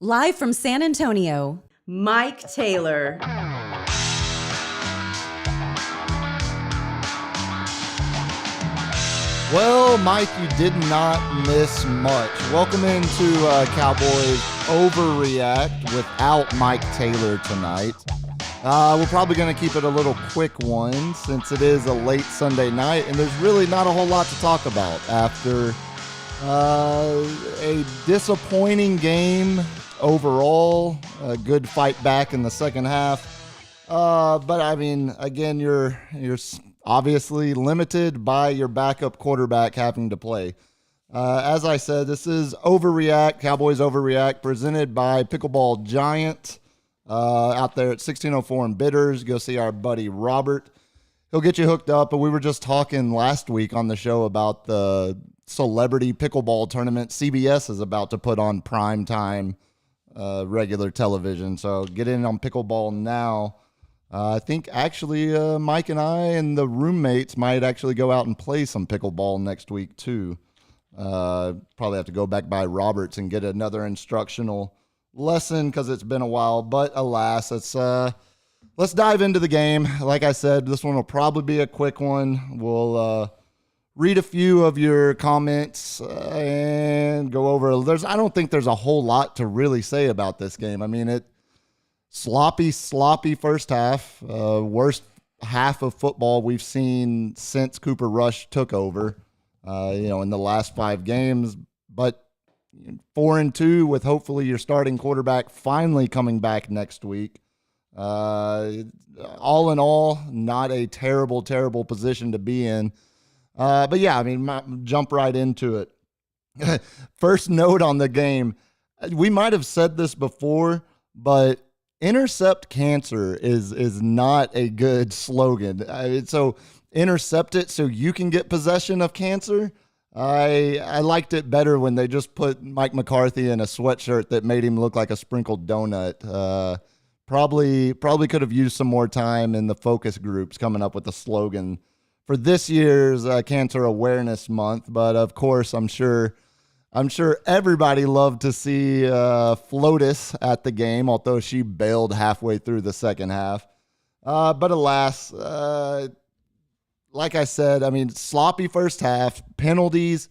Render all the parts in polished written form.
Live from San Antonio, Mike Taylor. Well, Mike, you did not miss much. Welcome into Cowboys Overreact without Mike Taylor tonight. We're probably going to keep it a little quick one since it is a late Sunday night, and there's really not a whole lot to talk about after a disappointing game overall. A good fight back in the second half. But, I mean, again, you're obviously limited by your backup quarterback having to play. As I said, this is Overreact, Cowboys Overreact, presented by Pickleball Giant out there at 1604 in Bitters. Go see our buddy Robert. He'll get you hooked up. But we were just talking last week on the show about the celebrity pickleball tournament CBS is about to put on prime time regular television. So get in on pickleball now. I think actually Mike and I and the roommates might actually go out and play some pickleball next week too. Probably have to go back by Roberts and get another instructional lesson because it's been a while. But alas, let's dive into the game. Like I said, this one will probably be a quick one. We'll read a few of your comments and go over. I don't think there's a whole lot to really say about this game. I mean, sloppy first half. Worst half of football we've seen since Cooper Rush took over, in the last 5 games. But 4-2 with hopefully your starting quarterback finally coming back next week. All in all, not a terrible position to be in. But yeah, I mean, jump right into it. First note on the game. We might have said this before, but intercept cancer is not a good slogan. So intercept it so you can get possession of cancer. I liked it better when they just put Mike McCarthy in a sweatshirt that made him look like a sprinkled donut. Probably could have used some more time in the focus groups coming up with the slogan for this year's Cancer Awareness Month. But of course, I'm sure everybody loved to see Flotus at the game, although she bailed halfway through the second half. But alas, like I said, I mean, sloppy first half, penalties.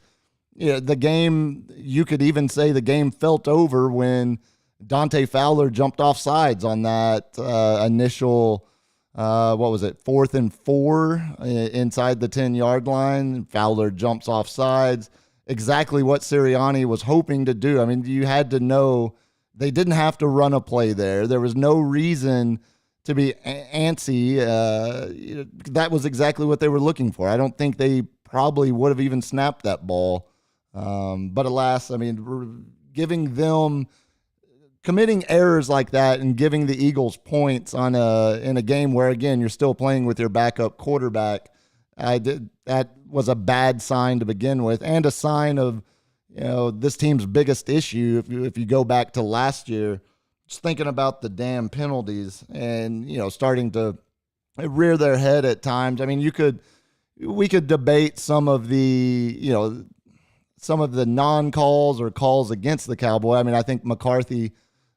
The game, you could even say the game felt over when Dante Fowler jumped off sides on that initial, 4th and 4 inside the 10-yard line. Fowler jumps off sides. Exactly what Sirianni was hoping to do. I mean, you had to know they didn't have to run a play there. There was no reason to be antsy. That was exactly what they were looking for. I don't think they probably would have even snapped that ball. But alas, I mean, committing errors like that and giving the Eagles points in a game where, again, you're still playing with your backup quarterback, that was a bad sign to begin with, and a sign of this team's biggest issue. If you go back to last year, just thinking about the damn penalties and starting to rear their head at times. I mean, we could debate some of the non-calls or calls against the Cowboy. I mean, I think McCarthy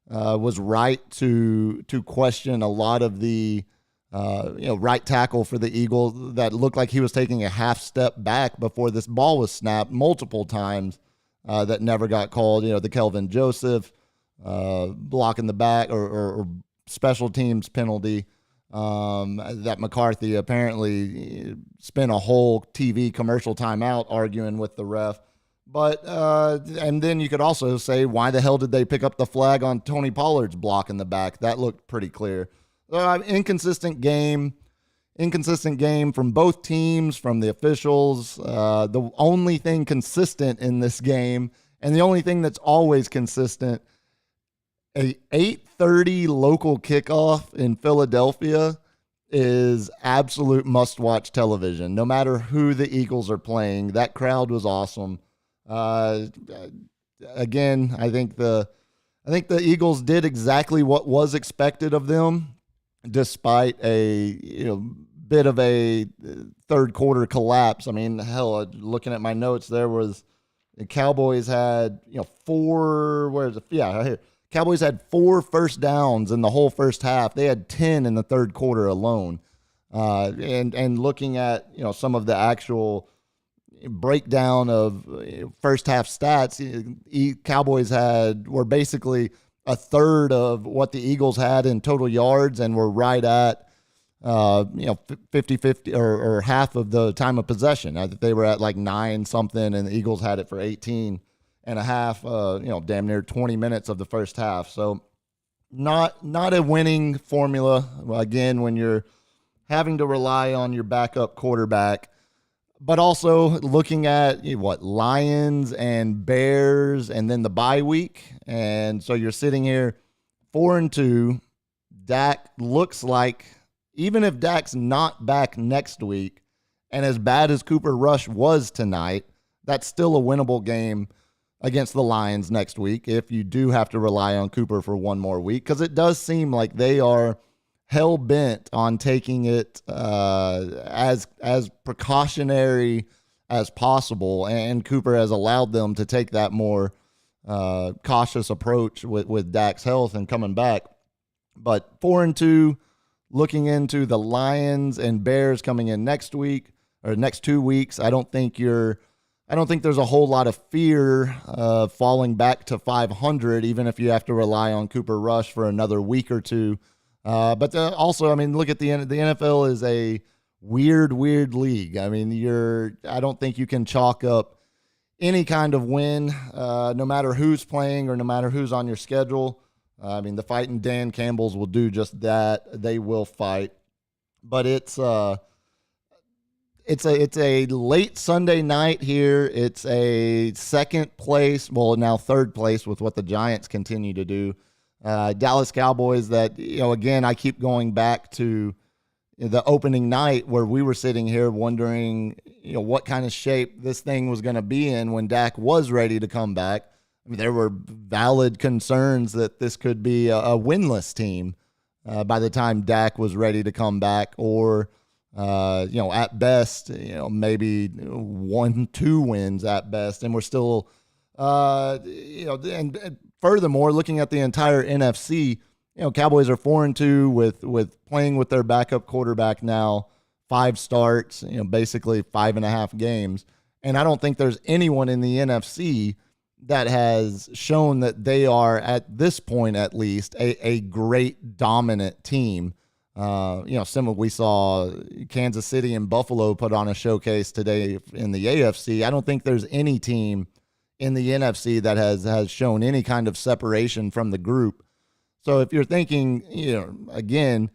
was right to question a lot of the right tackle for the Eagles that looked like he was taking a half step back before this ball was snapped multiple times that never got called. The Kelvin Joseph block in the back or special teams penalty that McCarthy apparently spent a whole TV commercial timeout arguing with the ref. But and then you could also say, why the hell did they pick up the flag on Tony Pollard's block in the back? That looked pretty clear. Inconsistent game from both teams, from the officials. The only thing consistent in this game, and the only thing that's always consistent, a 8:30 local kickoff in Philadelphia is absolute must-watch television. No matter who the Eagles are playing, that crowd was awesome. Again, I think the Eagles did exactly what was expected of them, despite a bit of a third quarter collapse. I mean, hell, looking at my notes, there was the Cowboys had Cowboys had 4 first downs in the whole first half. They had 10 in the third quarter alone. And looking at, some of the actual breakdown of first half stats, Cowboys were basically a third of what the Eagles had in total yards and were right at 50-50 or half of the time of possession. I think they were at like 9 something and the Eagles had it for 18 and a half, damn near 20 minutes of the first half. So not a winning formula, again, when you're having to rely on your backup quarterback, but also looking at Lions and Bears and then the bye week. And so you're sitting here 4-2. Dak looks like, even if Dak's not back next week, and as bad as Cooper Rush was tonight, that's still a winnable game against the Lions next week if you do have to rely on Cooper for one more week, because it does seem like they are hell-bent on taking it as precautionary as possible, and Cooper has allowed them to take that more cautious approach with Dak's health and coming back. But 4-2, looking into the Lions and Bears coming in next week or next 2 weeks, I don't think there's a whole lot of fear of falling back to 500, even if you have to rely on Cooper Rush for another week or two. But also, I mean, look at the NFL is a weird league. I mean, I don't think you can chalk up any kind of win, no matter who's playing or no matter who's on your schedule. I mean, the fighting Dan Campbells will do just that. They will fight, but it's a late Sunday night here. It's a second place, well, now third place with what the Giants continue to do. Dallas Cowboys that, again, I keep going back to the opening night where we were sitting here wondering, what kind of shape this thing was going to be in when Dak was ready to come back. I mean, there were valid concerns that this could be a winless team by the time Dak was ready to come back, or at best, maybe 1-2 wins at best, and we're still, and furthermore, looking at the entire NFC, Cowboys are 4-2 with playing with their backup quarterback now, 5 starts, basically 5.5 games, and I don't think there's anyone in the NFC that has shown that they are, at this point at least, a great dominant team. Similar, we saw Kansas City and Buffalo put on a showcase today in the AFC. I don't think there's any team in the NFC that has shown any kind of separation from the group. So if you're thinking, again,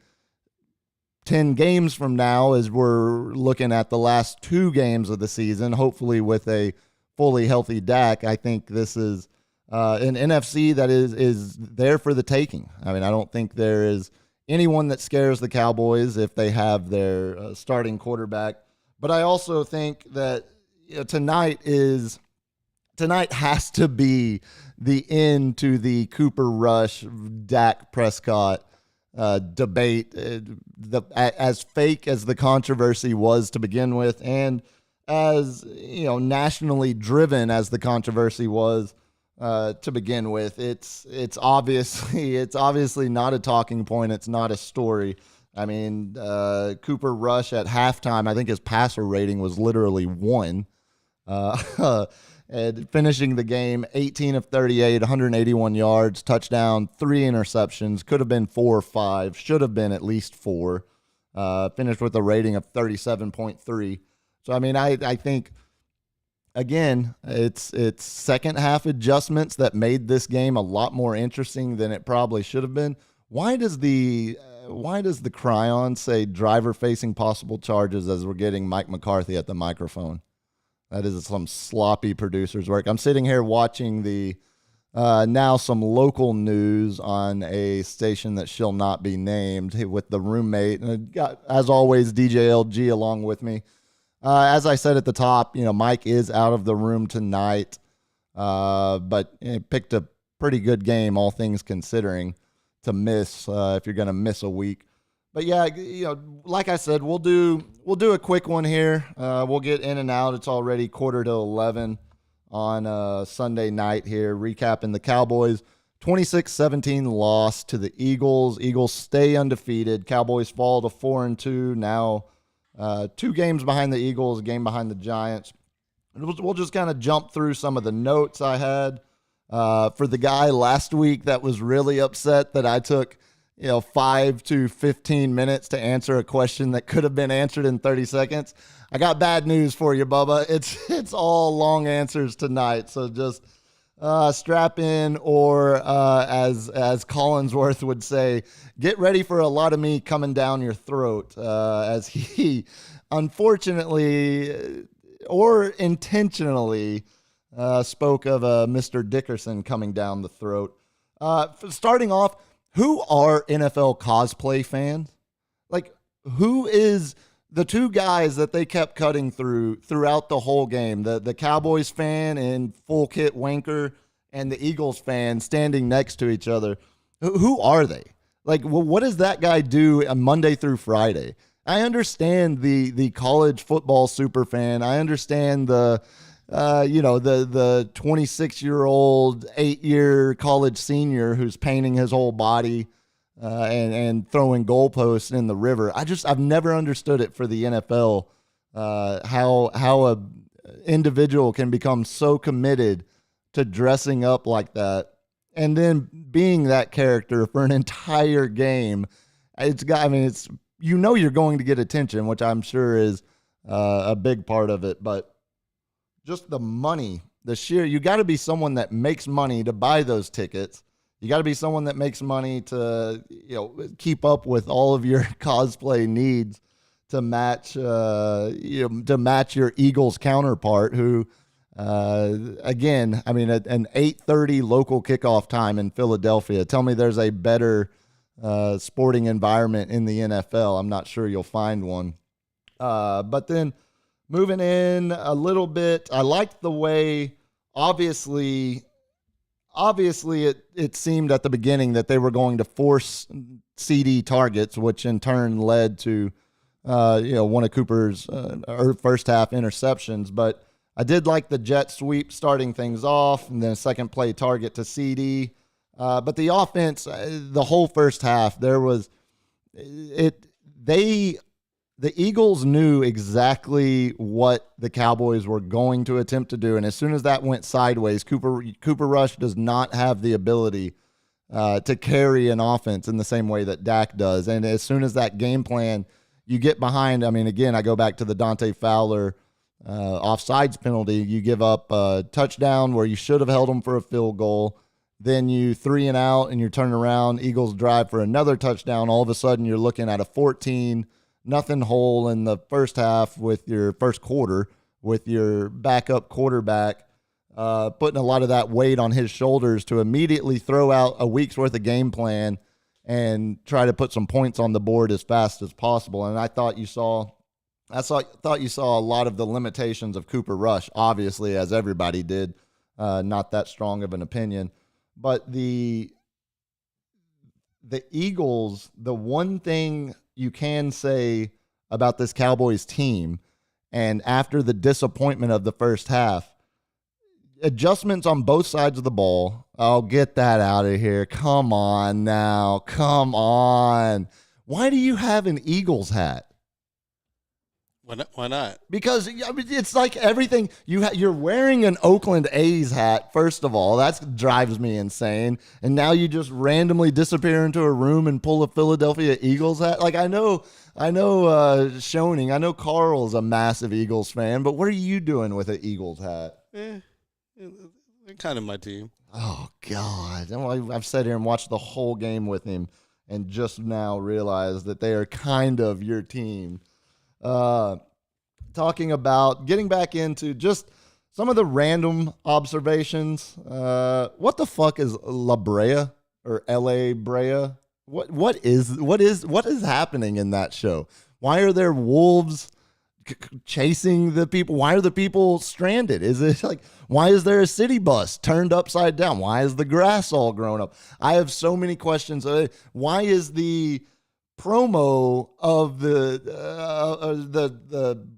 10 games from now, as we're looking at the last 2 games of the season, hopefully with a fully healthy Dak, I think this is an NFC that is there for the taking. I mean, I don't think there is anyone that scares the Cowboys if they have their starting quarterback. But I also think that tonight has to be the end to the Cooper Rush, Dak Prescott debate. As fake as the controversy was to begin with, and as nationally driven as the controversy was to begin with, it's obviously not a talking point. It's not a story. I mean, Cooper Rush at halftime, I think his passer rating was literally 1. And finishing the game 18 of 38, 181 yards, touchdown, 3 interceptions, could have been 4 or 5, should have been at least 4. Finished with a rating of 37.3. So, I mean, I think, again, it's second half adjustments that made this game a lot more interesting than it probably should have been. Why does the Cryon say driver facing possible charges as we're getting Mike McCarthy at the microphone? That is some sloppy producer's work. I'm sitting here watching the now some local news on a station that shall not be named with the roommate. And got, as always, DJ LG along with me. As I said at the top, Mike is out of the room tonight, but picked a pretty good game, all things considering, to miss if you're going to miss a week. But yeah, like I said, we'll do a quick one here. We'll get in and out. It's already 10:45 on Sunday night here, recapping the Cowboys 26-17 loss to the Eagles. Eagles stay undefeated. Cowboys fall to 4-2. Now 2 games behind the Eagles, a game behind the Giants. We'll just kind of jump through some of the notes I had. For the guy last week that was really upset that I took 5 to 15 minutes to answer a question that could have been answered in 30 seconds. I got bad news for you, Bubba. It's all long answers tonight. So just strap in, or as Collinsworth would say, get ready for a lot of me coming down your throat, as he unfortunately or intentionally spoke of Mr. Dickerson coming down the throat. Starting off, who are NFL cosplay fans? Like, who is the 2 guys that they kept cutting throughout the whole game? The Cowboys fan in full kit wanker and the Eagles fan standing next to each other. Who are they? Like, what does that guy do on Monday through Friday? I understand the college football super fan. I understand the 26-year-old, 8-year college senior who's painting his whole body and throwing goalposts in the river. I've never understood it for the NFL, how a individual can become so committed to dressing up like that and then being that character for an entire game. It's you're going to get attention, which I'm sure is a big part of it, but just the money, you got to be someone that makes money to buy those tickets. You got to be someone that makes money to, keep up with all of your cosplay needs to match, to match your Eagles counterpart who, again, an 8:30 local kickoff time in Philadelphia. Tell me there's a better sporting environment in the NFL. I'm not sure you'll find one. But then moving in a little bit, I liked the way, obviously it seemed at the beginning that they were going to force CD targets, which in turn led to, one of Cooper's first half interceptions. But I did like the jet sweep starting things off, and then a second play target to CD. But the offense, the whole first half, the Eagles knew exactly what the Cowboys were going to attempt to do, and as soon as that went sideways, Cooper Rush does not have the ability to carry an offense in the same way that Dak does. And as soon as that game plan, you get behind, again, I go back to the Dante Fowler offsides penalty. You give up a touchdown where you should have held them for a field goal. Then you 3 and out, and you turn around. Eagles drive for another touchdown. All of a sudden, you're looking at a 14-0 hole in the first half with your first quarter, with your backup quarterback putting a lot of that weight on his shoulders to immediately throw out a week's worth of game plan and try to put some points on the board as fast as possible. And I thought you saw a lot of the limitations of Cooper Rush, obviously, as everybody did. Not that strong of an opinion. But the Eagles, the one thing you can say about this Cowboys team, and after the disappointment of the first half, adjustments on both sides of the ball. Oh, get that out of here. Come on now. Come on. Why do you have an Eagles hat? Why not? Because it's like everything you're wearing an Oakland A's hat. First of all, that drives me insane. And now you just randomly disappear into a room and pull a Philadelphia Eagles hat. Like I know, Schoening. I know Carl's a massive Eagles fan, but what are you doing with an Eagles hat? They're kind of my team. Oh God! I've sat here and watched the whole game with him, and just now realized that they are kind of your team. Talking about getting back into just some of the random observations. What the fuck is La Brea or LA Brea? What is happening in that show? Why are there wolves chasing the people? Why are the people stranded? Is it like, why is there a city bus turned upside down? Why is the grass all grown up? I have so many questions. Why is the promo of the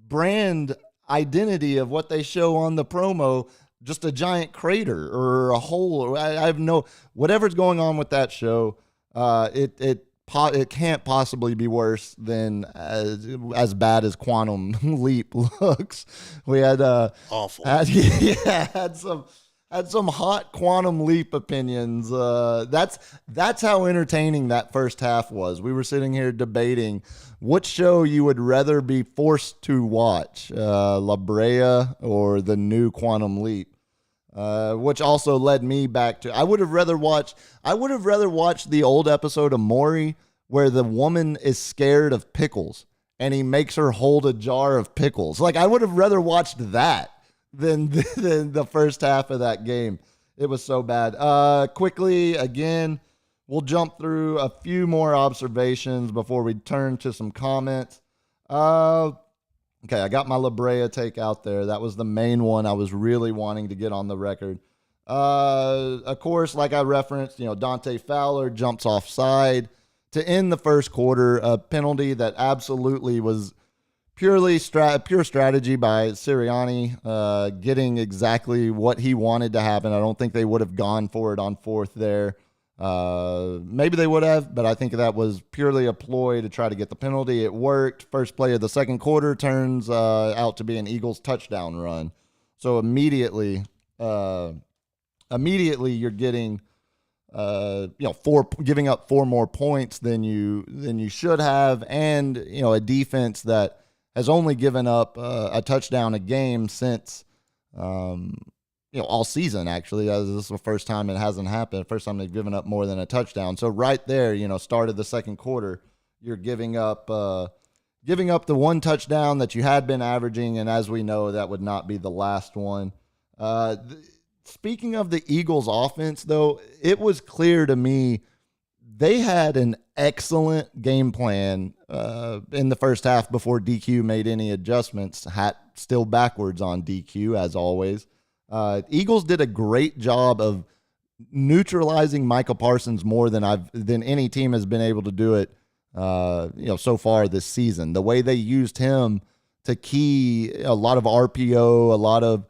brand identity of what they show on the promo just a giant crater or a hole. I have no whatever's going on with that show. It can't possibly be worse than as bad as Quantum Leap looks. We had Awful. Had some hot Quantum Leap opinions. That's how entertaining that first half was. We were sitting here debating what show you would rather be forced to watch, La Brea or the new Quantum Leap. Which also led me back to I would have rather watched the old episode of Maury where the woman is scared of pickles and he makes her hold a jar of pickles. Like, I would have rather watched that than the first half of that game. It was so bad. Quickly, again, we'll jump through a few more observations before we turn to some comments. Okay, I got my La Brea take out there. That was the main one I was really wanting to get on the record. Of course, like I referenced, Dante Fowler jumps offside to end the first quarter, a penalty that absolutely was pure strategy by Sirianni, getting exactly what he wanted to happen. I don't think they would have gone for it on fourth there. Maybe they would have, but I think that was purely a ploy to try to get the penalty. It worked. First play of the second quarter turns out to be an Eagles touchdown run. So immediately you're getting giving up 4 more points than you should have, and a defense that has only given up a touchdown a game since all season, actually. This is the first time it hasn't happened. First time they've given up more than a touchdown. So right there, start of the second quarter, you're giving up the one touchdown that you had been averaging, and as we know, that would not be the last one. Speaking of the Eagles offense, though, it was clear to me they had an excellent game plan in the first half before DQ made any adjustments. Hat still backwards on DQ, as always. Eagles did a great job of neutralizing Micah Parsons more than any team has been able to do it, so far this season. The way they used him to key a lot of RPO, a lot of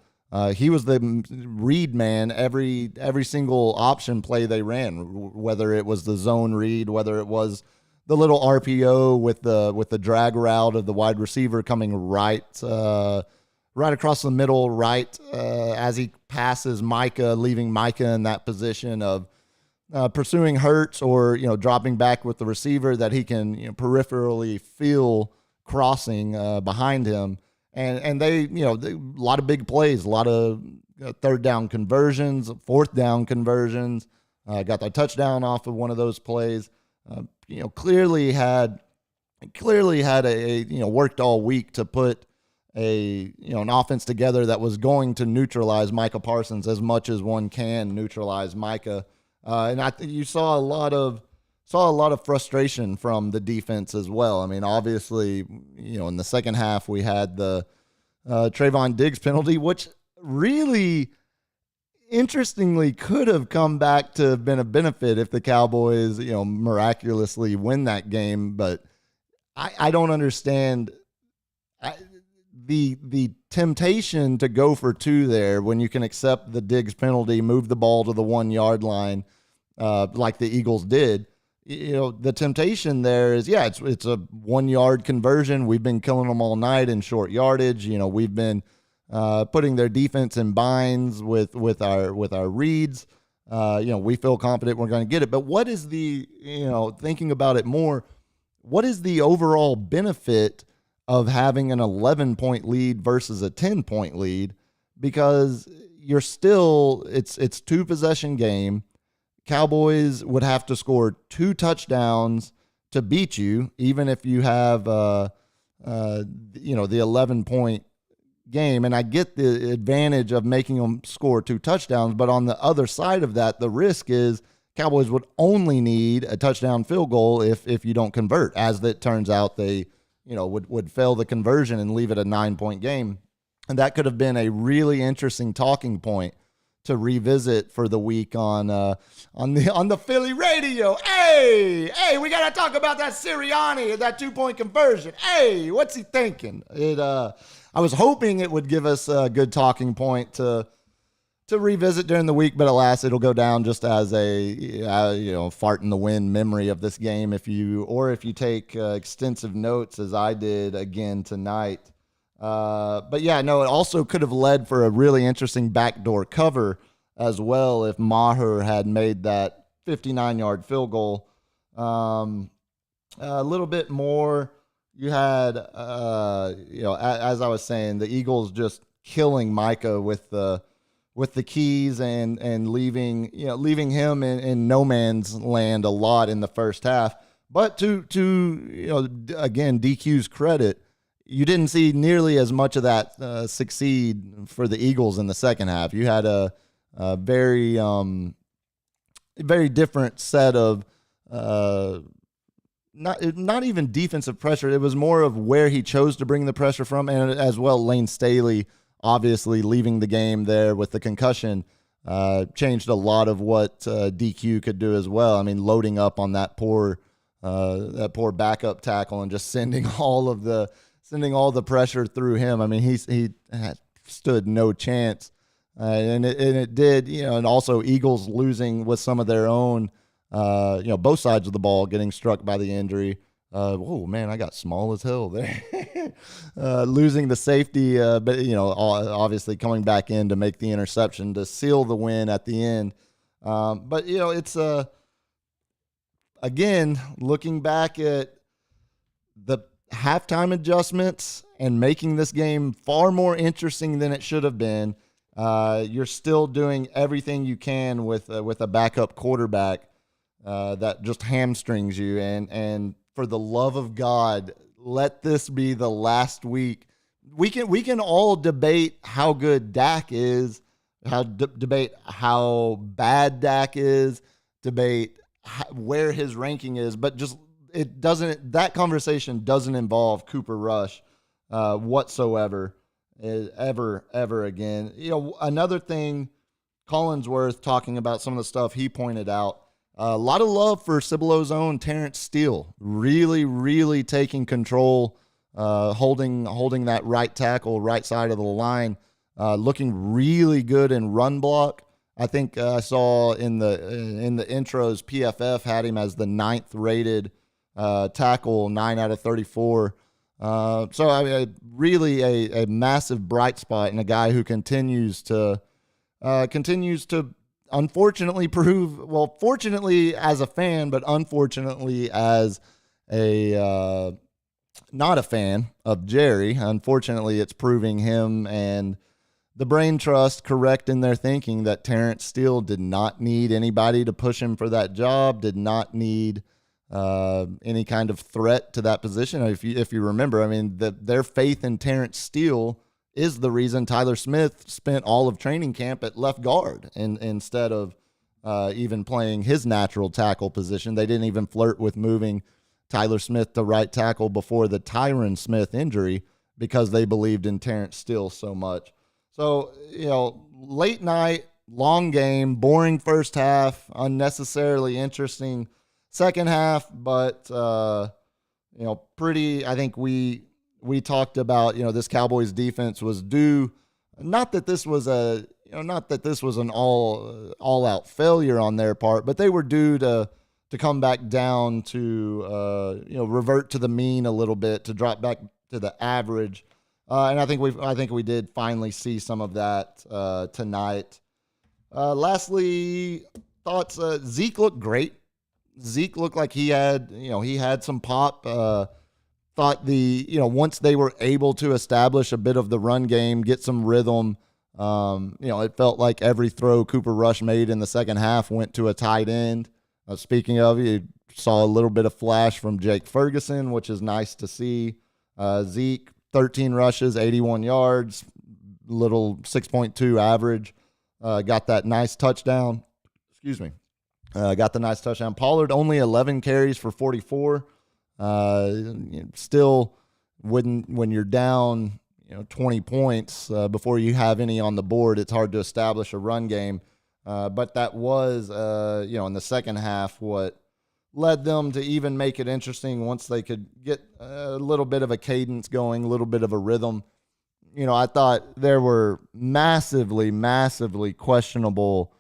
he was the read man every single option play they ran, whether it was the zone read, whether it was the little RPO with the drag route of the wide receiver coming right across the middle, as he passes Micah, leaving Micah in that position of pursuing Hurts or dropping back with the receiver that he can peripherally feel crossing behind him. And they, a lot of big plays, a lot of third down conversions, fourth down conversions. Got their touchdown off of one of those plays. Clearly had a worked all week to put an offense together that was going to neutralize Micah Parsons as much as one can neutralize Micah. And I think you saw a lot of frustration from the defense as well. I mean, obviously, in the second half we had the Trayvon Diggs penalty, which really interestingly could have come back to have been a benefit if the Cowboys, miraculously win that game. But I don't understand the temptation to go for 2 there when you can accept the Diggs penalty, move the ball to the 1 yard line, like the Eagles did. The temptation there is, it's a 1 yard conversion. We've been killing them all night in short yardage. We've been putting their defense in binds with our reads. We feel confident we're going to get it. But what is thinking about it more, what is the overall benefit of having an 11-point lead versus a 10-point lead? Because you're still, it's 2-possession game. Cowboys would have to score 2 touchdowns to beat you, even if you have, the 11-point game. And I get the advantage of making them score 2 touchdowns, but on the other side of that, the risk is Cowboys would only need a touchdown field goal if you don't convert. As it turns out, they, would fail the conversion and leave it a 9-point game. And that could have been a really interesting talking point to revisit for the week on the Philly radio. Hey, we got to talk about that Sirianni, that 2-point conversion. Hey, what's he thinking? I was hoping it would give us a good talking point to to revisit during the week, but alas, it'll go down just as a fart in the wind memory of this game. If you take extensive notes as I did again tonight. But yeah, no, it also could have led for a really interesting backdoor cover as well if Maher had made that 59-yard field goal. A little bit more. You had, as I was saying, the Eagles just killing Micah with the keys and leaving him in no man's land a lot in the first half. But to again, DQ's credit, you didn't see nearly as much of that succeed for the Eagles in the second half. You had a very very different set of not even defensive pressure. It was more of where he chose to bring the pressure from, and as well Lane Staley obviously leaving the game there with the concussion changed a lot of what DQ could do as well. I mean, loading up on that poor backup tackle and just sending all the pressure through him. I mean, he had stood no chance, and it did. And also Eagles losing with some of their own. Both sides of the ball getting struck by the injury. Oh man, I got small as hell there. Losing the safety, but obviously coming back in to make the interception to seal the win at the end. But it's again looking back at the halftime adjustments and making this game far more interesting than it should have been. You're still doing everything you can with a backup quarterback. That just hamstrings you, and for the love of God, let this be the last week. We can all debate how good Dak is, debate how bad Dak is, debate where his ranking is, but just that conversation doesn't involve Cooper Rush whatsoever, ever again. Another thing, Collinsworth talking about some of the stuff he pointed out. A lot of love for Cibelo's own Terrence Steele, really, really taking control, holding that right tackle, right side of the line, looking really good in run block. I think I saw in the intros, PFF had him as the 9th rated tackle, 9 out of 34. So I mean, really a massive bright spot and a guy who continues to unfortunately fortunately as a fan, but unfortunately as a not a fan of Jerry. Unfortunately, it's proving him and the brain trust correct in their thinking that Terrence Steele did not need anybody to push him for that job, did not need any kind of threat to that position. If you remember, I mean, their faith in Terrence Steele is the reason Tyler Smith spent all of training camp at left guard instead of even playing his natural tackle position. They didn't even flirt with moving Tyler Smith to right tackle before the Tyron Smith injury because they believed in Terrence Steele so much. So, late night, long game, boring first half, unnecessarily interesting second half, but, I think we talked about, this Cowboys defense was due, not that this was an all out failure on their part, but they were due to come back down to, revert to the mean a little bit, to drop back to the average. And I think we did finally see some of that tonight. Lastly, thoughts, Zeke looked great. Zeke looked like he had some pop. Thought once they were able to establish a bit of the run game, get some rhythm, it felt like every throw Cooper Rush made in the second half went to a tight end. Speaking of, you saw a little bit of flash from Jake Ferguson, which is nice to see. Zeke, 13 rushes, 81 yards, little 6.2 average. Got that nice touchdown. Excuse me. Got the nice touchdown. Pollard only 11 carries for 44. Still, when you're down, 20 points before you have any on the board, it's hard to establish a run game. But that was, in the second half, what led them to even make it interesting once they could get a little bit of a cadence going, a little bit of a rhythm. I thought there were massively, massively questionable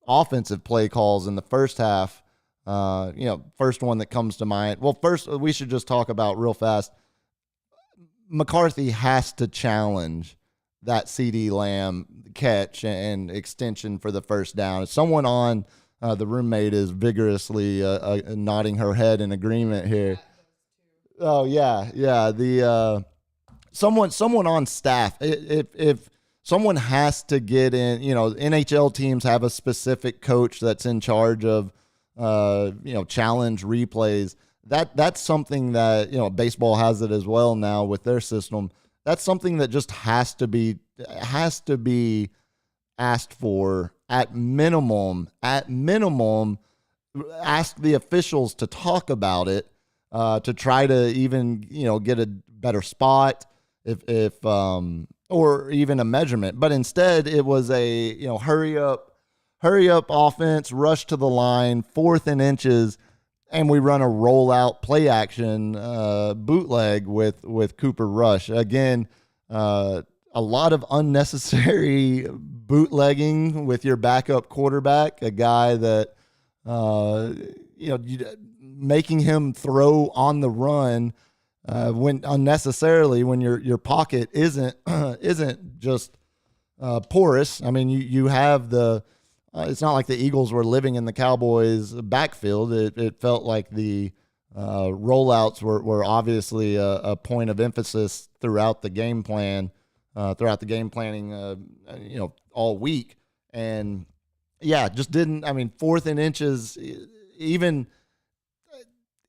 offensive play calls in the first half. First one that comes to mind. Well, first, we should just talk about real fast. McCarthy has to challenge that CeeDee Lamb catch and extension for the first down. Someone on the roommate is vigorously nodding her head in agreement here. Oh yeah. The someone on staff. If someone has to get in, NHL teams have a specific coach that's in charge of challenge replays. That's something that, baseball has it as well now with their system. That's something that just has to be asked for at minimum. Ask the officials to talk about it, to try to even, get a better spot if or even a measurement. But instead it was a, hurry up offense, rush to the line, 4th and inches, and we run a rollout play action bootleg with Cooper Rush. Again, a lot of unnecessary bootlegging with your backup quarterback, a guy that, making him throw on the run when unnecessarily when your pocket isn't just porous. I mean, you have the. It's not like the Eagles were living in the Cowboys' backfield. It felt like the rollouts were obviously a point of emphasis throughout the game plan, throughout the game planning, all week. And yeah, just didn't. I mean, 4th and inches, even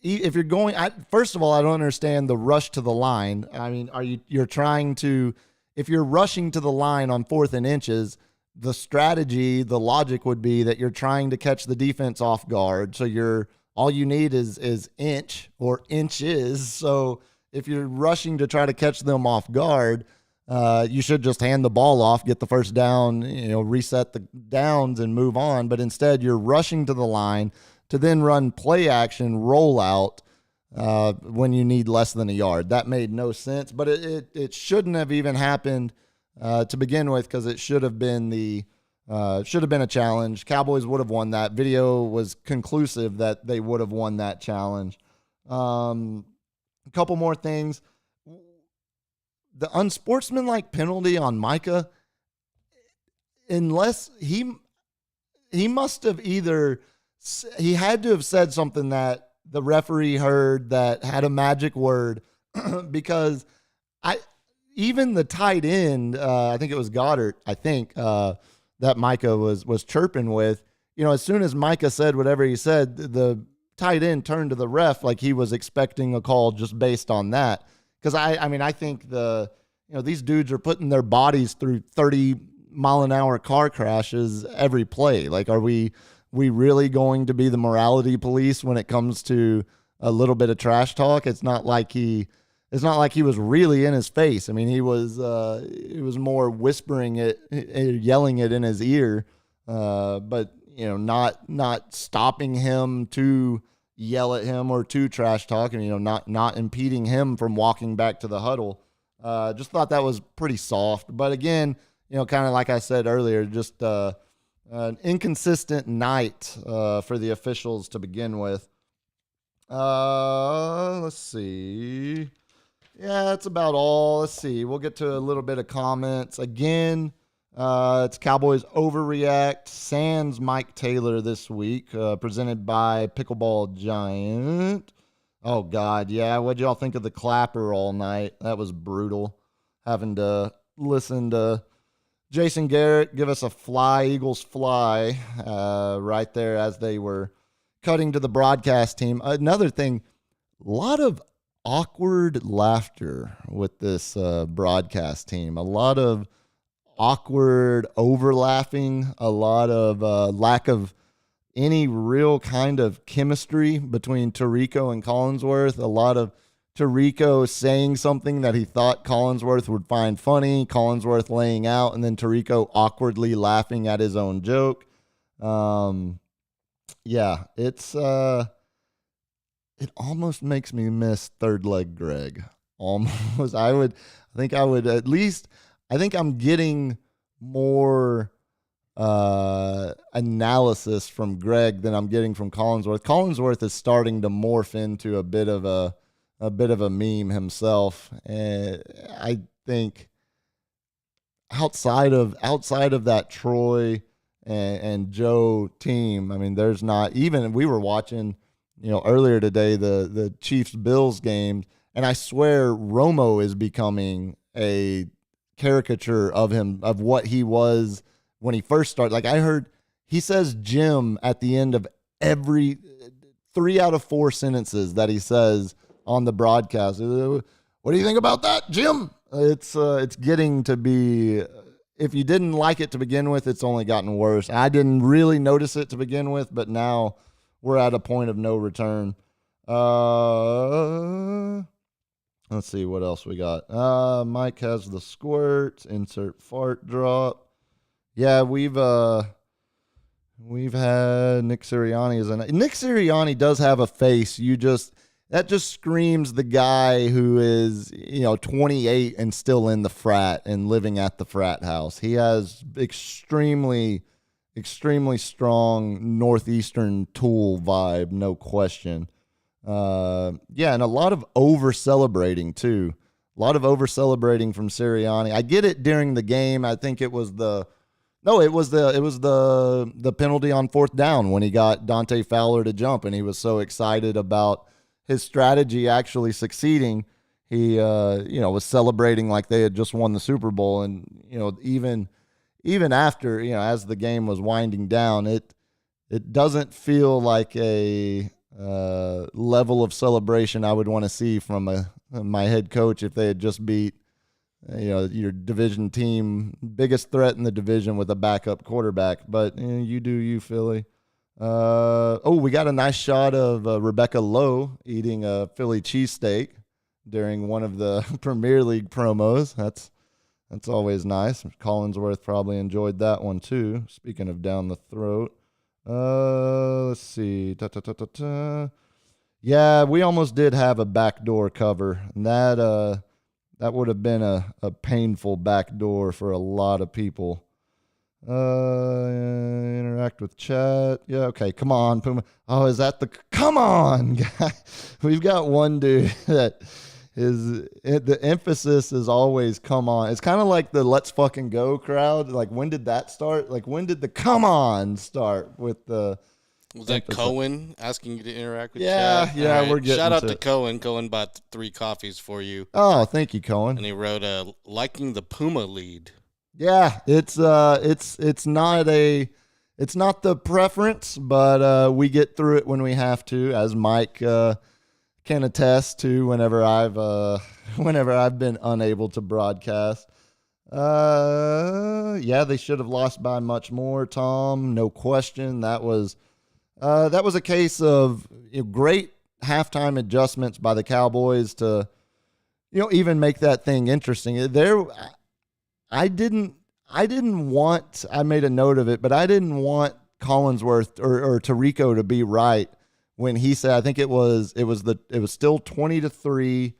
if you're going. First of all, I don't understand the rush to the line. I mean, you're trying to, if you're rushing to the line on 4th and inches. The strategy, the logic would be that you're trying to catch the defense off guard. So all you need is inch or inches. So if you're rushing to try to catch them off guard, you should just hand the ball off, get the first down, reset the downs and move on. But instead you're rushing to the line to then run play action rollout when you need less than a yard. That made no sense, but it shouldn't have even happened to begin with, because it should have been a challenge. Cowboys would have won that. Video was conclusive that they would have won that challenge. A couple more things. The unsportsmanlike penalty on Micah, unless he must have he had to have said something that the referee heard that had a magic word, because even the tight end, I think it was Goddard, that Micah was chirping with, as soon as Micah said whatever he said, the tight end turned to the ref like he was expecting a call just based on that. Because I think these dudes are putting their bodies through 30-mile-an-hour car crashes every play. Like, are we really going to be the morality police when it comes to a little bit of trash talk? It's not like he was really in his face. I mean, it was more whispering it, yelling it in his ear, but not stopping him to yell at him or to trash talk, and not impeding him from walking back to the huddle. Just thought that was pretty soft. But again, kind of like I said earlier, just an inconsistent night for the officials to begin with. Let's see. Yeah, that's about all. Let's see. We'll get to a little bit of comments. Again, it's Cowboys Overreact, sans Mike Taylor this week, presented by Pickleball Giant. Oh, God, yeah. What'd y'all think of the clapper all night? That was brutal. Having to listen to Jason Garrett give us a fly, Eagles fly, right there as they were cutting to the broadcast team. Another thing, a lot of awkward laughter with this broadcast team. A lot of awkward over-laughing, a lot of lack of any real kind of chemistry between Tirico and Collinsworth. A lot of Tirico saying something that he thought Collinsworth would find funny, Collinsworth laying out, and then Tirico awkwardly laughing at his own joke. Yeah, it's it almost makes me miss third leg Greg. Almost. I think I would at least, I'm getting more analysis from Greg than I'm getting from Collinsworth. Collinsworth is starting to morph into a bit of a meme himself, and I think outside of that Troy and Joe team, I mean, there's not even. We were watching, earlier today the Chiefs Bills game, and I swear Romo is becoming a caricature of him, of what he was when he first started. Like, I heard he says Jim at the end of every 3 out of 4 sentences that he says on the broadcast. What do you think about that, Jim? It's getting to be, if you didn't like it to begin with, it's only gotten worse. I didn't really notice it to begin with, but now we're at a point of no return. Let's see what else we got. Mike has the squirt. Insert fart drop. Yeah, we've had Nick Sirianni. Nick Sirianni does have a face. That just screams the guy who is 28 and still in the frat and living at the frat house. He has extremely strong Northeastern Tool vibe, no question. And a lot of over celebrating too. A lot of over celebrating from Sirianni. I get it during the game. I think it was the penalty on 4th down when he got Dante Fowler to jump, and he was so excited about his strategy actually succeeding. He was celebrating like they had just won the Super Bowl, and even after, as the game was winding down, it doesn't feel like a level of celebration I would want to see from my head coach if they had just beat your division team, biggest threat in the division with a backup quarterback. But you do you, Philly. We got a nice shot of Rebecca Lowe eating a Philly cheesesteak during one of the Premier League promos. That's always nice. Collinsworth probably enjoyed that one too. Speaking of down the throat. Let's see. Yeah, we almost did have a backdoor cover, and that would have been a painful backdoor for a lot of people. Interact with chat. Yeah, okay, come on, Puma. Oh, is that come on, guy? We've got one dude that the emphasis is always come on. It's kind of like the let's fucking go crowd. Like, when did that start? Like, when did the come on start with the Was that emphasis? Cohen asking you to interact with chat? Yeah, right. We're getting shout out to Cohen. Cohen bought 3 coffees for you. Oh, thank you, Cohen. And he wrote liking the Puma lead. Yeah, it's not the preference, but we get through it when we have to, as Mike can attest to whenever I've been unable to broadcast. Yeah, they should have lost by much more, Tom. No question. That was a case of great halftime adjustments by the Cowboys to even make that thing interesting. I made a note of it, but I didn't want Collinsworth or Tirico to be right when he said, I think it was still 20-3.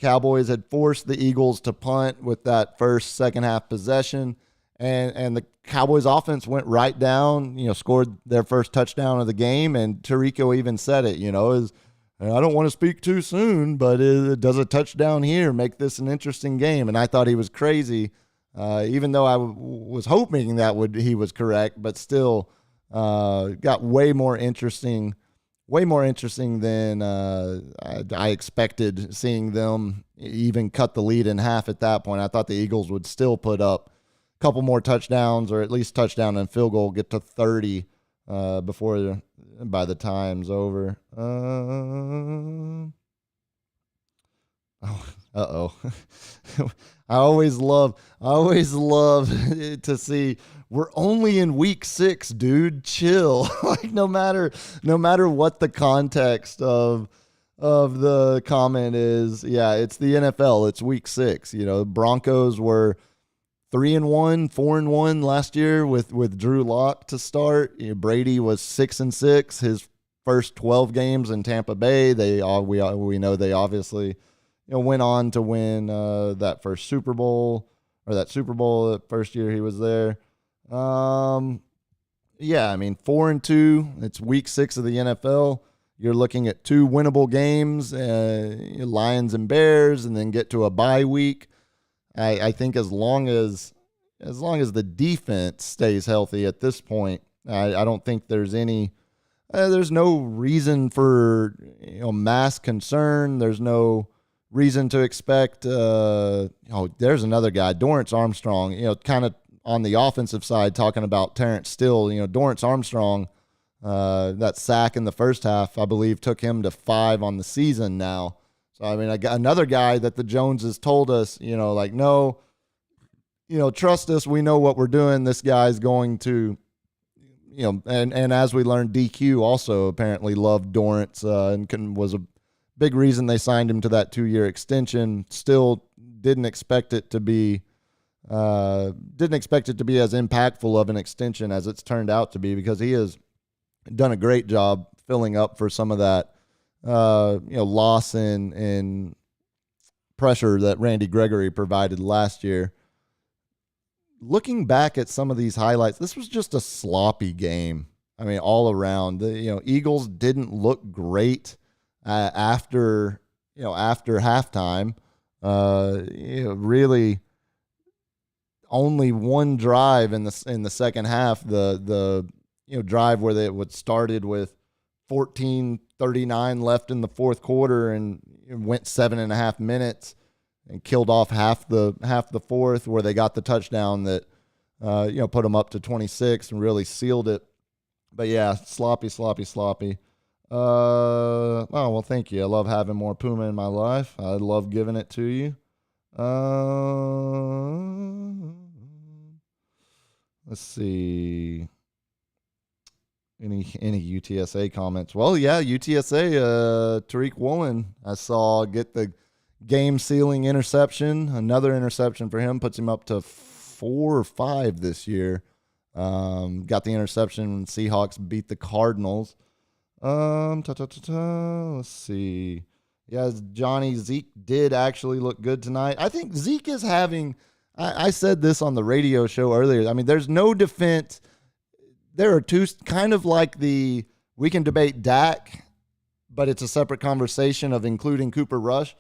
Cowboys had forced the Eagles to punt with that second half possession, and the Cowboys offense went right down, scored their first touchdown of the game, and Tirico even said it, I don't want to speak too soon, but does a touchdown here make this an interesting game? And I thought he was crazy. Even though I was hoping he was correct, but still got way more interesting than I expected, seeing them even cut the lead in half at that point. I thought the Eagles would still put up a couple more touchdowns, or at least touchdown and field goal, get to 30 by the time's over. I always love to see we're only in week 6, dude. Chill. Like, no matter what the context of the comment is, yeah, it's the NFL. It's week 6. Broncos were 3-1, 4-1 last year with Drew Lock to start. Brady was 6-6 his first 12 games in Tampa Bay. We know they obviously went on to win that first Super Bowl. or that Super Bowl the first year he was there. Yeah, I mean, 4-2. It's week 6 of the NFL. You're looking at 2 winnable games, Lions and Bears, and then get to a bye week. I think as long as the defense stays healthy at this point, I don't think there's there's no reason for mass concern. There's no reason to expect. There's another guy, Dorrance Armstrong. Kind of on the offensive side, talking about Terrence Steele. Dorrance Armstrong. That sack in the first half, I believe, took him to 5 on the season now. So, I mean, I got another guy that the Joneses told us, no, trust us. We know what we're doing. This guy's going to, and as we learned, DQ also apparently loved Dorrance and was a big reason they signed him to that 2-year extension. Still didn't expect it to be as impactful of an extension as it's turned out to be, because he has done a great job filling up for some of that, loss in pressure that Randy Gregory provided last year. Looking back at some of these highlights, this was just a sloppy game. I mean, all around. The Eagles didn't look great after halftime. Really, only one drive in the second half. The drive where it would started with 14:39 left in the fourth quarter and went 7.5 minutes and killed off half the fourth, where they got the touchdown that put them up to 26 and really sealed it. But yeah, sloppy. Oh, well, thank you. I love having more Puma in my life. I love giving it to you. Let's see. Any UTSA comments? Well, yeah, UTSA, Tariq Woolen, I saw get the game-sealing interception. Another interception for him puts him up to 4 or 5 this year. Got the interception when Seahawks beat the Cardinals. Let's see. Yeah, Johnny, Zeke did actually look good tonight. I think Zeke is having, I said this on the radio show earlier. I mean, there's no defense. There are two, kind of like we can debate Dak, but it's a separate conversation of including Cooper Rush.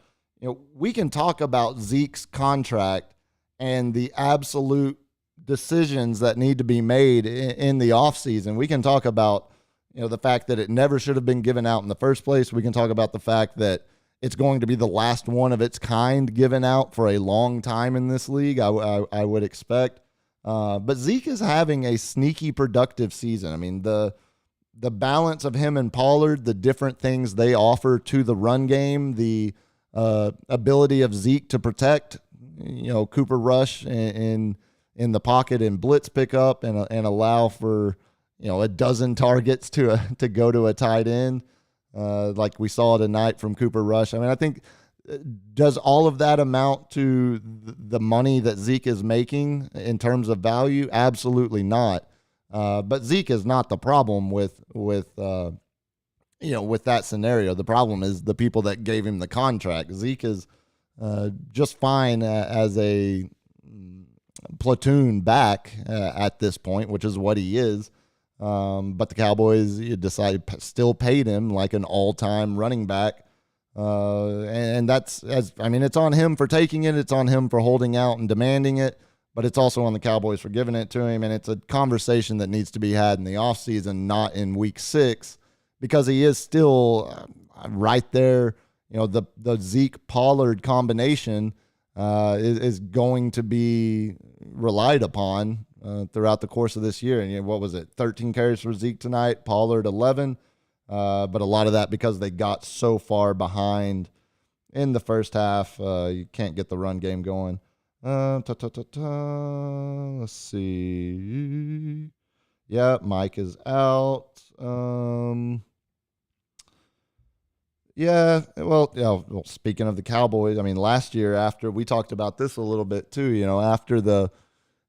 We can talk about Zeke's contract and the absolute decisions that need to be made in the offseason. We can talk about, the fact that it never should have been given out in the first place. We can talk about the fact that it's going to be the last one of its kind given out for a long time in this league, I would expect. But Zeke is having a sneaky productive season. I mean, the balance of him and Pollard, the different things they offer to the run game, the ability of Zeke to protect, Cooper Rush in the pocket and blitz pickup and allow for, a dozen targets to go to a tight end, like we saw tonight from Cooper Rush. I mean, I think, does all of that amount to the money that Zeke is making in terms of value? Absolutely not. But Zeke is not the problem with that scenario. The problem is the people that gave him the contract. Zeke is just fine as a platoon back at this point, which is what he is. But the Cowboys still paid him like an all-time running back. And it's on him for taking it. It's on him for holding out and demanding it, but it's also on the Cowboys for giving it to him. And it's a conversation that needs to be had in the offseason, not in week 6, because he is still right there. The Zeke Pollard combination is going to be relied upon throughout the course of this year. And what was it? 13 carries for Zeke tonight, Pollard 11. But a lot of that because they got so far behind in the first half. You can't get the run game going. Let's see. Yeah, Mike is out. Well, speaking of the Cowboys, I mean, last year after we talked about this a little bit too,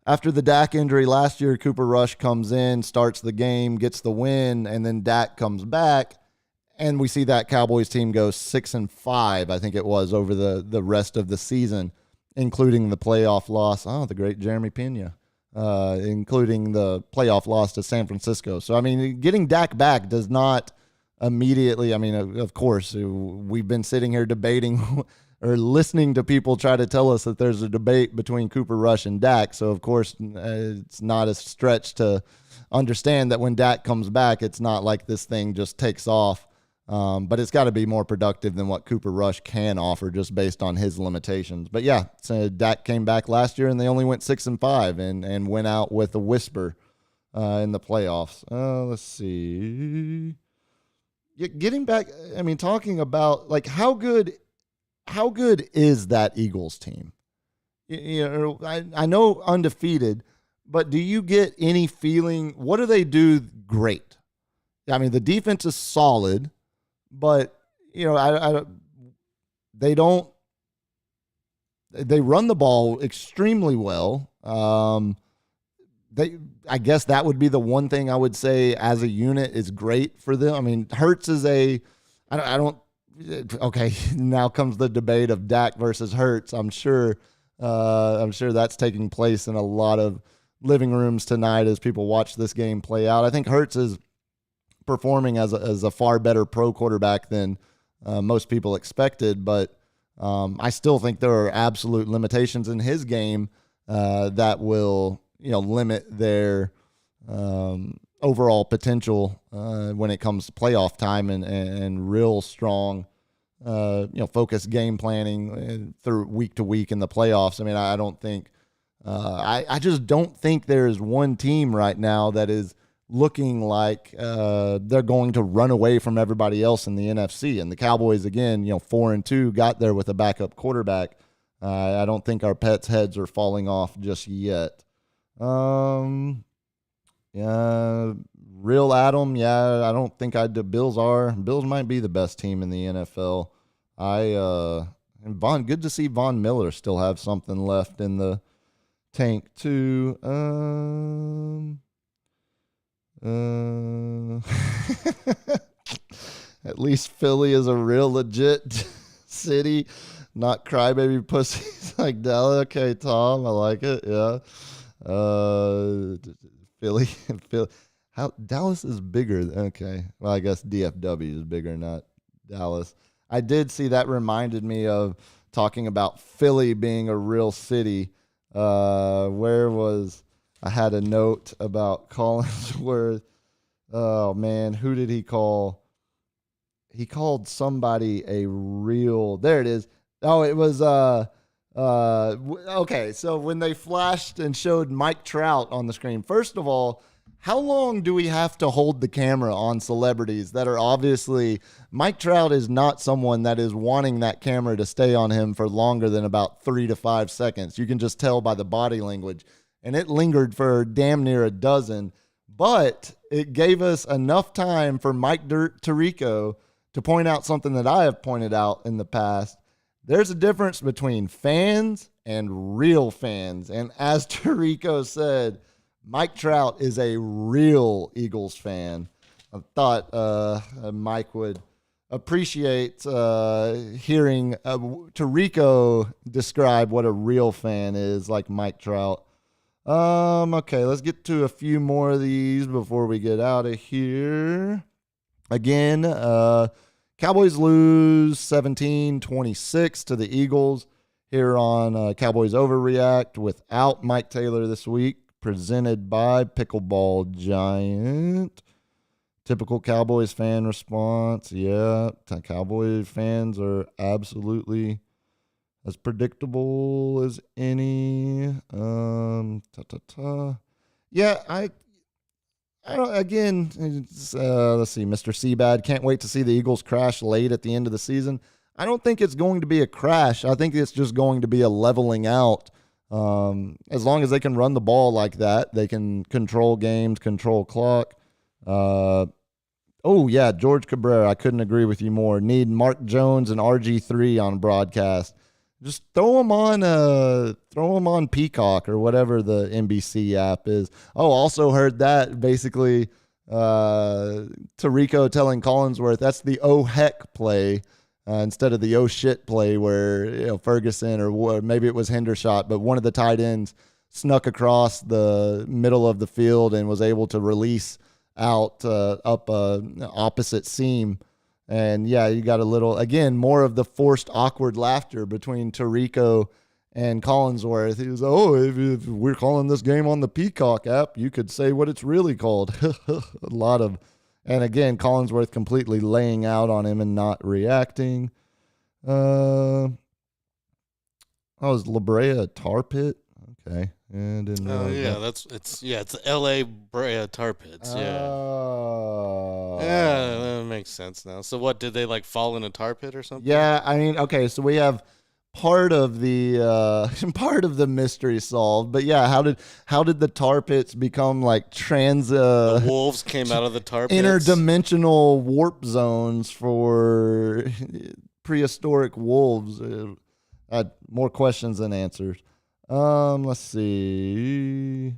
after the Dak injury last year, Cooper Rush comes in, starts the game, gets the win, and then Dak comes back, and we see that Cowboys team go 6-5, I think it was, over the rest of the season. including the playoff loss. Oh, the great Jeremy Pena. Including the playoff loss to San Francisco. So, I mean, getting Dak back does not immediately, I mean, of course, we've been sitting here debating or listening to people try to tell us that there's a debate between Cooper Rush and Dak. So, of course, it's not a stretch to understand that when Dak comes back, it's not like this thing just takes off. But it's got to be more productive than what Cooper Rush can offer just based on his limitations. But yeah, so Dak came back last year and they only went 6-5 and went out with a whisper in the playoffs. Let's see. Getting back, I mean, talking about like how good is that Eagles team? I know undefeated, but do you get any feeling? What do they do great? I mean, the defense is solid. But, they run the ball extremely well. I guess that would be the one thing I would say as a unit is great for them. I mean, Hurts is okay, now comes the debate of Dak versus Hurts. I'm sure that's taking place in a lot of living rooms tonight as people watch this game play out. I think Hurts is performing as a far better pro quarterback than most people expected, but I still think there are absolute limitations in his game that will limit their overall potential when it comes to playoff time and real strong focused game planning through week to week in the playoffs. I mean, I don't think I just don't think there is one team right now that is looking like they're going to run away from everybody else in the NFC. And the Cowboys, again, 4-2, got there with a backup quarterback. I don't think our pets' heads are falling off just yet. Real Adam, I don't think the Bills are. Bills might be the best team in the NFL. And good to see Von Miller still have something left in the tank too. At least Philly is a real legit city, not crybaby pussies like Dallas. Okay, Tom, I like it. Yeah. Philly. How Dallas is bigger. Okay. Well, I guess DFW is bigger, not Dallas. I did see that reminded me of talking about Philly being a real city. I had a note about Collinsworth. Oh, man. Who did he call? He called somebody a real... There it is. Oh, it was... okay, so when they flashed and showed Mike Trout on the screen, first of all, how long do we have to hold the camera on celebrities that are obviously... Mike Trout is not someone that is wanting that camera to stay on him for longer than about 3 to 5 seconds. You can just tell by the body language. And it lingered for damn near a dozen. But it gave us enough time for Mike Tirico to point out something that I have pointed out in the past. There's a difference between fans and real fans. And as Tirico said, Mike Trout is a real Eagles fan. I thought Mike would appreciate hearing Tirico describe what a real fan is, like Mike Trout. Okay, let's get to a few more of these before we get out of here. Again, Cowboys lose 17-26 to the Eagles here on Cowboys Overreact without Mike Taylor this week, presented by Pickleball Giant. Typical Cowboys fan response. Yeah, Cowboys fans are absolutely as predictable as any. Yeah, I don't, again, let's see, Mr. Seabad, can't wait to see the Eagles crash late at the end of the season. I don't think it's going to be a crash. I think it's just going to be a leveling out. As long as they can run the ball like that, they can control games, control clock. George Cabrera, I couldn't agree with you more. Need Mark Jones and RG3 on broadcast. Just throw them on Peacock or whatever the NBC app is. Oh, also heard that basically Tirico telling Collinsworth that's the oh heck play instead of the oh shit play where Ferguson or maybe it was Hendershot, but one of the tight ends snuck across the middle of the field and was able to release out up opposite seam. And yeah, you got a little, again, more of the forced awkward laughter between Tirico and Collinsworth. He was, if we're calling this game on the Peacock app, you could say what it's really called. A lot of, and again, Collinsworth completely laying out on him and not reacting. Oh, is La Brea a tar pit? Okay. And it's L.A. Brea Tar Pits. Yeah. Yeah, that makes sense now. So what, did they like fall in a tar pit or something? Yeah, I mean, okay, so we have part of the mystery solved, but yeah, how did the tar pits become like The wolves came out of the tar pits. Interdimensional warp zones for prehistoric wolves? More questions than answers. Let's see.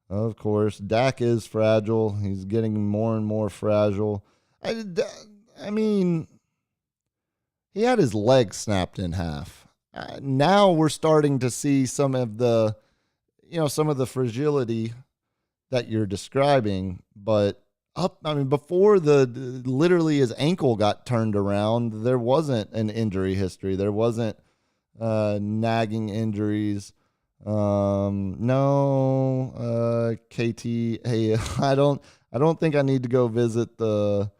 Of course, Dak is fragile. He's getting more and more fragile. I mean, he had his leg snapped in half. Now we're starting to see some of the fragility that you're describing. But before literally his ankle got turned around, there wasn't an injury history. There wasn't nagging injuries. KT, hey, I don't think I need to go visit the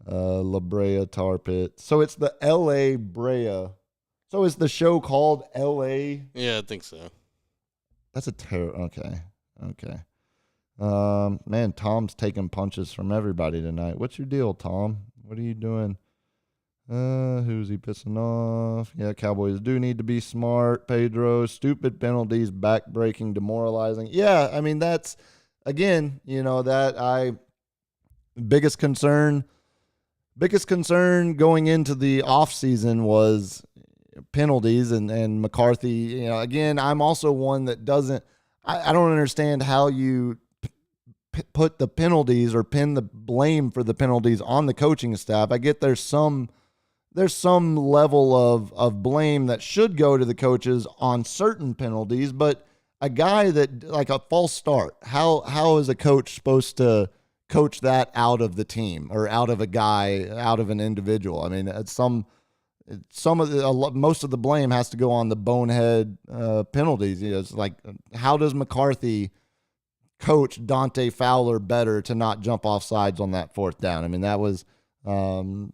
La Brea Tar Pit. So it's the L.A. Brea. So is the show called L.A.? Yeah, I think so. That's a okay. Man, Tom's taking punches from everybody tonight. What's your deal, Tom? What are you doing? Who's he pissing off? Yeah, Cowboys do need to be smart. Pedro, stupid penalties, back-breaking, demoralizing. Yeah, I mean, that's, again, biggest concern going into the offseason was penalties and McCarthy. Again, I'm also one that doesn't, I don't understand how you put the penalties or pin the blame for the penalties on the coaching staff. I get there's some level of blame that should go to the coaches on certain penalties, but a guy that, like a false start, how is a coach supposed to coach that out of the team or out of a guy, out of an individual? I mean, most of the blame has to go on the bonehead penalties. It's like, how does McCarthy coach Dante Fowler better to not jump off sides on that fourth down? I mean, that was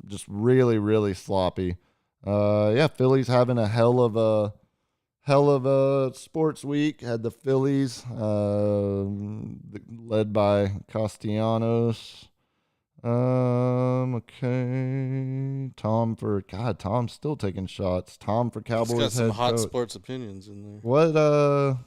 just really, really sloppy. Philly's having a hell of a sports week. Had the Phillies, led by Castellanos. Okay. Tom's still taking shots. Tom for Cowboys. He's got some hot coach. Sports opinions in there. What?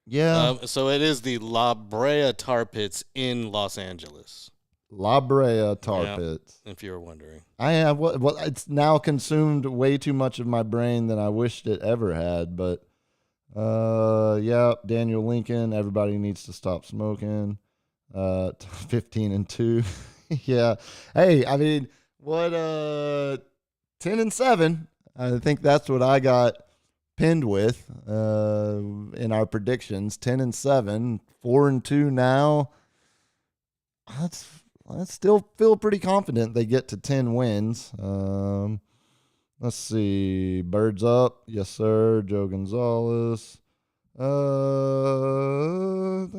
Yeah. So it is the La Brea Tar Pits in Los Angeles. La Brea Tar Pits. If you were wondering. I have it's now consumed way too much of my brain than I wished it ever had, but Daniel Lincoln, everybody needs to stop smoking. 15-2. Yeah. Hey, I mean, what 10-7? I think that's what I got pinned with in our predictions. 10-7, 4-2 now. I still feel pretty confident they get to 10 wins. Let's see. Birds up. Yes, sir. Joe Gonzalez.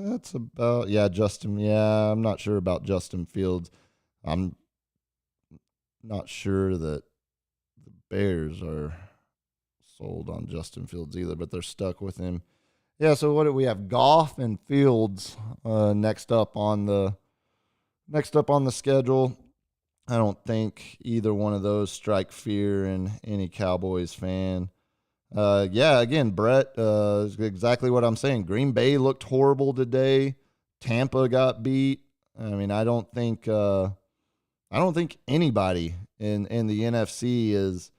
That's about, Justin. Yeah, I'm not sure about Justin Fields. I'm not sure that the Bears are sold on Justin Fields either, but they're stuck with him. Yeah, so what do we have? Goff and Fields next up on the schedule. I don't think either one of those strike fear in any Cowboys fan. Again, Brett, is exactly what I'm saying. Green Bay looked horrible today. Tampa got beat. I mean, I don't think anybody in the NFC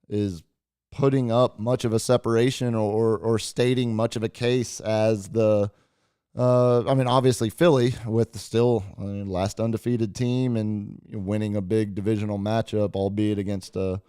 is putting up much of a separation or stating much of a case as the obviously Philly with still last undefeated team and winning a big divisional matchup, albeit against a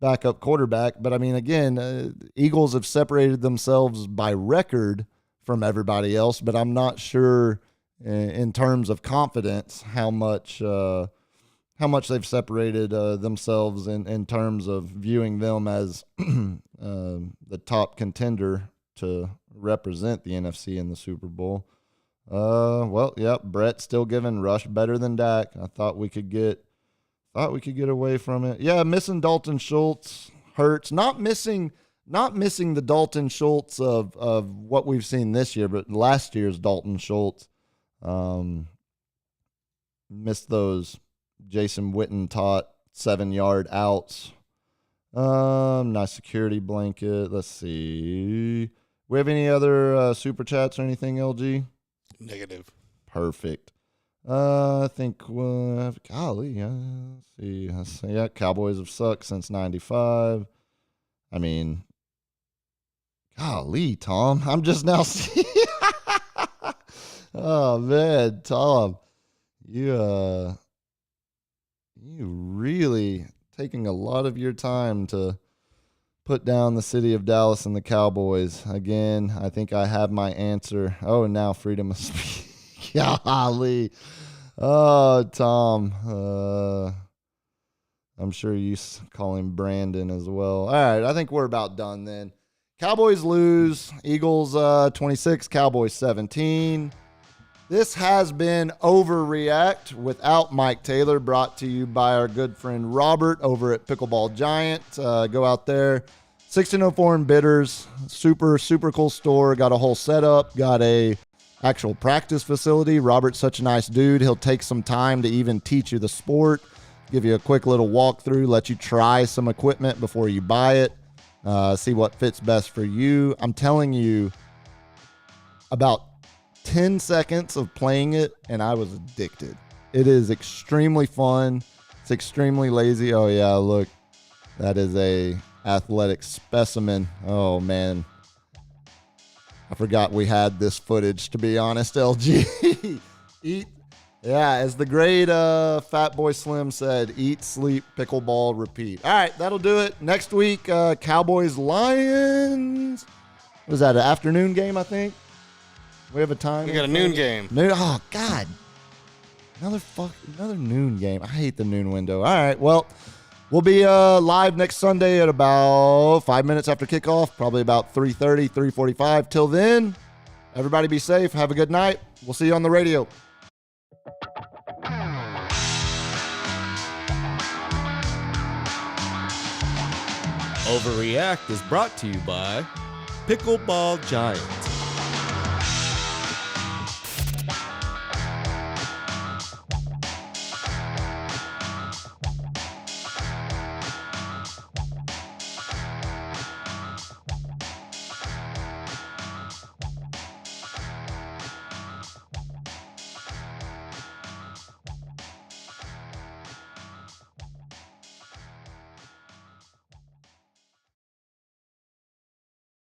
backup quarterback. But I mean, again, Eagles have separated themselves by record from everybody else, but I'm not sure in terms of confidence how much they've separated themselves in terms of viewing them as the top contender to represent the NFC in the Super Bowl. Well, yep, Brett's still giving Rush better than Dak. I thought we could get away from it. Yeah, missing Dalton Schultz hurts. Not missing the Dalton Schultz of what we've seen this year, but last year's Dalton Schultz. Missed those Jason Witten taught 7-yard outs. Nice security blanket. Let's see. We have any other super chats or anything, LG? Negative. Perfect. I think, golly, let's see. Yeah, Cowboys have sucked since 95. I mean, golly, Tom. I'm just now seeing. Oh, man, Tom. You really taking a lot of your time to put down the city of Dallas and the Cowboys. Again, I think I have my answer. Oh, now freedom of speech. Golly. Oh, Tom. I'm sure you call him Brandon as well. All right, I think we're about done then. Cowboys lose. Eagles 26, Cowboys 17. This has been Overreact without Mike Taylor, brought to you by our good friend Robert over at Pickleball Giant. Go out there. 1604 in Bitters. Super, super cool store. Got a whole setup. Got a actual practice facility. Robert's such a nice dude. He'll take some time to even teach you the sport, give you a quick little walkthrough, let you try some equipment before you buy it, see what fits best for you. I'm telling you, about 10 seconds of playing it, and I was addicted. It is extremely fun. It's extremely lazy. Oh, yeah, look. That is a athletic specimen. Oh, man. I forgot we had this footage, to be honest, LG. Eat. Yeah, as the great Fat Boy Slim said, eat, sleep, pickleball, repeat. All right, that'll do it. Next week, Cowboys, Lions. Was that an afternoon game, I think? We have a time. We got a noon game. Oh, God. Another noon game. I hate the noon window. All right, well, we'll be live next Sunday at about 5 minutes after kickoff, probably about 3:30, 3:45. Till then, everybody be safe. Have a good night. We'll see you on the radio. Overreact is brought to you by Pickleball Giant.